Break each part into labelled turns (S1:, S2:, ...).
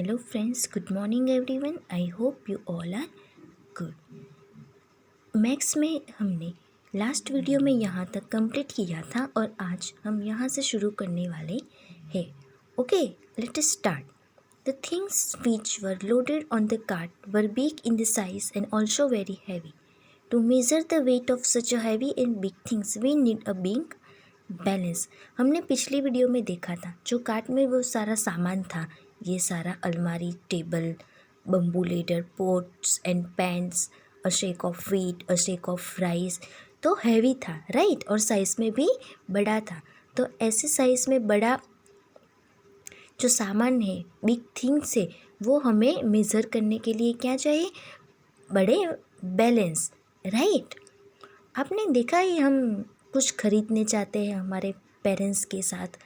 S1: Hello friends, good morning everyone. I hope you all are good. Maths में हमने last video में यहाँ तक कंप्लीट किया था और आज हम यहाँ से शुरू करने वाले हैं. Okay, let us start. The things which were loaded on the cart were big in the size and also very heavy. To measure the weight of such a heavy and big things, we need a big balance. हमने पिछली video में देखा था जो cart में वो सारा सामान था, ये सारा अलमारी, table, bamboo ladder, pots and pans, a sack of wheat, a sack of rice, तो हैवी था राइट, और साइज़ में भी बड़ा था. तो ऐसे साइज़ में बड़ा जो सामान है, बिग थिंग्स है, वो हमें मेज़र करने के लिए क्या चाहिए? बड़े बैलेंस, राइट. आपने देखा है हम कुछ खरीदने चाहते हैं हमारे पेरेंट्स के साथ,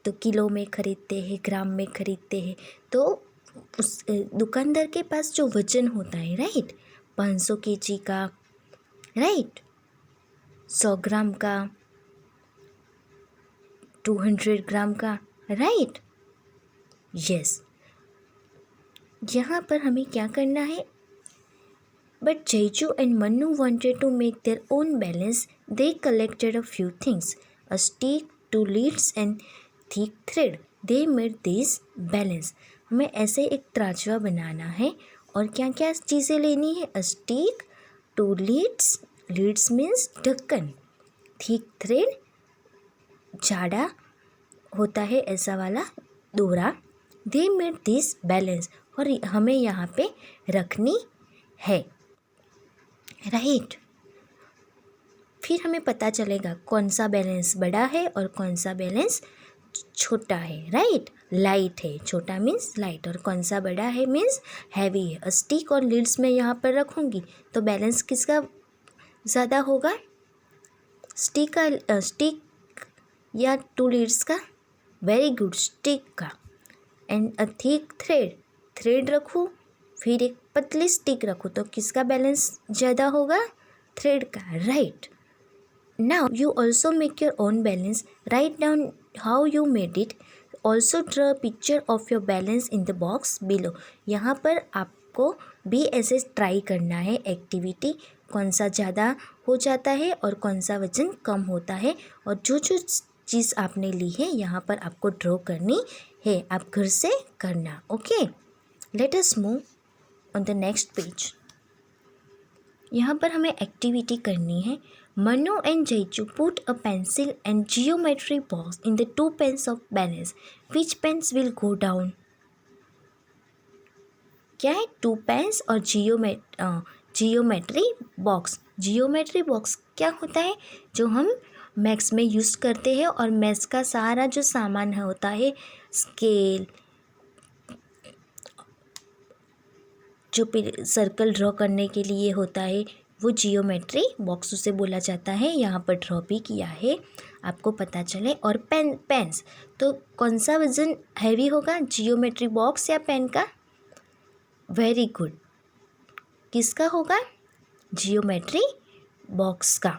S1: तो किलो में ख़रीदते हैं, ग्राम में ख़रीदते हैं, तो उस दुकानदार के पास जो वज़न होता है राइट, 500 kg का, राइट, 100 ग्राम का, 200 ग्राम का, राइट. यस, यहाँ पर हमें क्या करना है? But Jeju and Manu wanted to make their own balance. They collected a few things, a stick, 2 leads and thick thread. They made this balance. हमें ऐसे एक तराजू बनाना है और क्या क्या चीज़ें लेनी है? A stick, 2 leads, leads means ढक्कन, thick thread जाड़ा होता है ऐसा वाला डोरा. They made this balance, और हमें यहाँ पे रखनी है, राइट. फिर हमें पता चलेगा कौन सा बैलेंस बड़ा है और कौन सा बैलेंस छोटा है, राइट. लाइट है, छोटा मीन्स लाइट, और कौन सा बड़ा है मीन्स हैवी है. स्टिक और लीड्स में यहाँ पर रखूँगी तो बैलेंस किसका ज़्यादा होगा? स्टिक का, स्टिक या 2 लीड्स का? वेरी गुड, स्टिक का. And a thick thread, thread रखूँ, फिर एक पतली स्टिक रखो, तो किसका बैलेंस ज़्यादा होगा? थ्रेड का, right. Now you also make your own balance. Write down how you made it. Also draw picture of your balance in the box below. यहाँ पर आपको भी ऐसे ट्राई करना है एक्टिविटी, कौन सा ज़्यादा हो जाता है और कौन सा वजन कम होता है, और जो जो चीज़ आपने ली है यहाँ पर आपको ड्रॉ करनी है. आप घर से करना. Okay, let us move on the next page. यहाँ पर हमें एक्टिविटी करनी है. Manu and Jaichu put a pencil and geometry box in the 2 pans of balance. Which pans will go down? क्या है? 2 पेन्स और जियोमेट्री बॉक्स. जियोमेट्री बॉक्स क्या होता है? जो हम मैथ्स में यूज़ करते हैं, और मैथ्स का सारा जो सामान होता है, स्केल, जो सर्कल ड्रॉ करने के लिए होता है, वो जियोमेट्री बॉक्स उसे बोला जाता है. यहाँ पर ड्रॉ भी किया है, आपको पता चले. और पेन्स, तो कौन सा वज़न हैवी होगा? जियोमेट्री बॉक्स या पेन का? वेरी गुड, किसका होगा? जियोमेट्री बॉक्स का.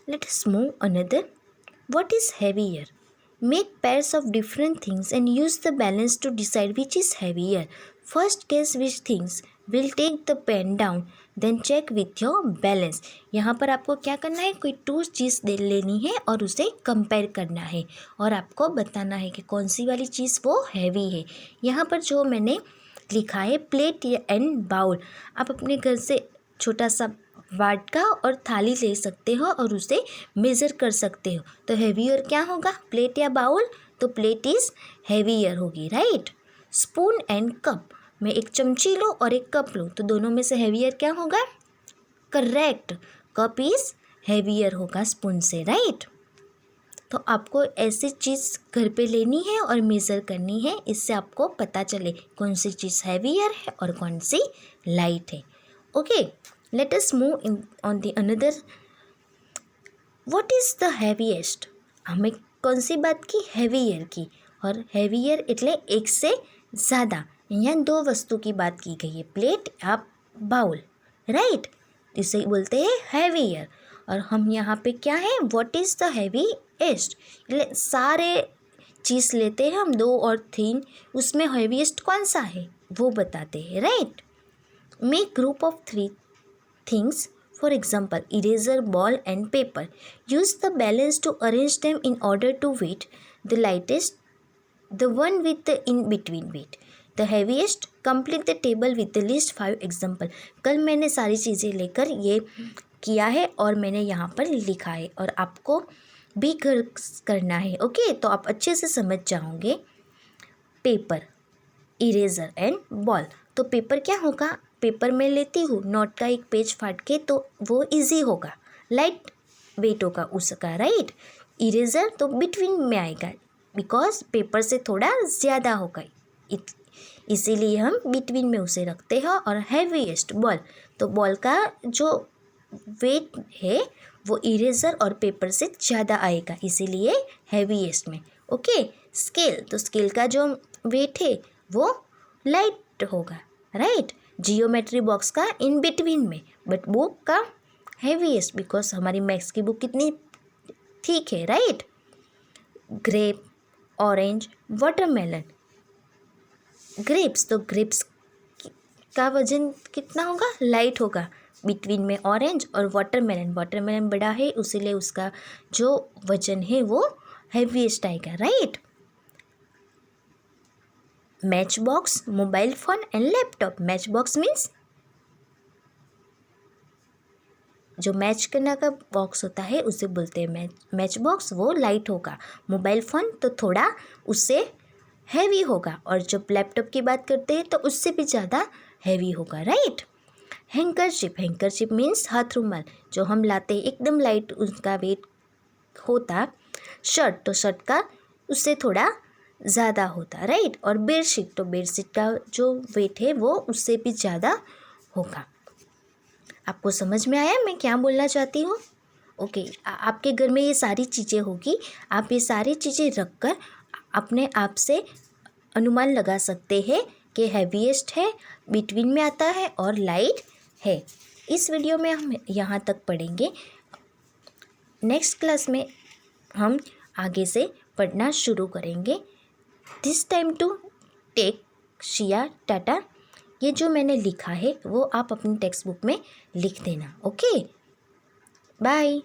S1: Late us move another. What is heavier? Make pairs of different things and use the balance to decide which is heavier. First guess which things. Will take the pen down. Then check with your balance. यहाँ पर आपको क्या करना है? कोई 2 चीज़ दे लेनी है और उसे कंपेयर करना है, और आपको बताना है कि कौन सी वाली चीज़ वो हैवी है. यहाँ पर जो मैंने लिखा है प्लेट एंड बाउल, आप अपने घर से छोटा सा वाट का और थाली ले सकते हो और उसे मेज़र कर सकते हो. तो हैवियर क्या होगा? प्लेट या बाउल? तो प्लेट इज़ हैवियर होगी, राइट. स्पून एंड कप, मैं एक चमची लूँ और एक कप लूँ, तो दोनों में से हैवियर क्या होगा? करेक्ट, कप इज़ हैवियर होगा स्पून से, राइट. तो आपको ऐसी चीज़ घर पे लेनी है और मेज़र करनी है, इससे आपको पता चले कौन सी चीज़ हैवियर है और कौन सी लाइट है. Okay, let us move in on the another. What is the heaviest? हमें कौन सी बात की? हेवियर की. और हेवियर એટલે एक से ज़्यादा. यहाँ 2 वस्तु की बात की गई है, प्लेट या बाउल, राइट. इसे बोलते हैं हेवियर. और हम यहाँ पे क्या है? व्हाट इज़ द हेवीएस्ट, એટલે सारे चीज़ लेते हैं हम 2 और 3, उसमें हेवीएस्ट कौन सा है वो बताते हैं, right. Make group of 3 things, for example eraser, ball and paper. Use the balance to arrange them in order to weight the lightest, the one with the in between weight, the heaviest. Complete the table with the least 5 example. कल मैंने सारी चीज़ें लेकर ये किया है और मैंने यहाँ पर लिखा है और आपको भी करना है, ओके। तो आप अच्छे से समझ जाओगे। Paper, eraser and ball. तो पेपर क्या होगा, पेपर में लेती हूँ, नोट का एक पेज फाड़ के, तो वो इजी होगा, लाइट वेट होगा उसका, राइट। इरेज़र तो बिटवीन में आएगा बिकॉज पेपर से थोड़ा ज़्यादा होगा, इसीलिए हम बिटवीन में उसे रखते हैं। और हैवीएस्ट बॉल, तो बॉल का जो वेट है वो इरेज़र और पेपर से ज़्यादा आएगा, इसीलिए हैवीएस्ट में, ओके। स्केल, तो स्केल का जो वेट है वो लाइट होगा, राइट। जियोमेट्री बॉक्स का इन बिटवीन में, बट बुक का हैवीएस्ट बिकॉज हमारी मैथ्स की बुक कितनी ठीक है, right. Grape, orange, watermelon. Grapes, तो ग्रेप्स का वजन कितना होगा, लाइट होगा, बिटवीन में ऑरेंज। और वाटरमेलन, वाटरमेलन बड़ा है इसीलिए उसका जो वजन है वो हैवीएस्ट आएगा, right. Match box, mobile phone and laptop. Match box means जो मैच करने का बॉक्स होता है उसे बोलते हैं मैच बॉक्स, वो लाइट होगा। मोबाइल फ़ोन तो थोड़ा उससे हैवी होगा, और जब लैपटॉप की बात करते हैं तो उससे भी ज़्यादा हैवी होगा, राइट। हैंकरशिप, हैंकरशिप मीन्स हाथ रुमाल, जो हम लाते हैं एकदम लाइट उसका वेट होता। शर्ट, तो शर्ट का उससे थोड़ा ज़्यादा होता, राइट। और बेडशीट, तो बेडशीट का जो वेट है वो उससे भी ज़्यादा होगा। आपको समझ में आया मैं क्या बोलना चाहती हूँ, ओके। आपके घर में ये सारी चीज़ें होगी, आप ये सारी चीज़ें रखकर अपने आप से अनुमान लगा सकते हैं कि हैवीएस्ट है, बिटवीन में आता है और लाइट है। इस वीडियो में हम यहाँ तक पढ़ेंगे, नेक्स्ट क्लास में हम आगे से पढ़ना शुरू करेंगे। दिस टाइम टू टेक शिया टाटा। ये जो मैंने लिखा है वो आप अपनी टेक्स्ट बुक में लिख देना, ओके। बाय।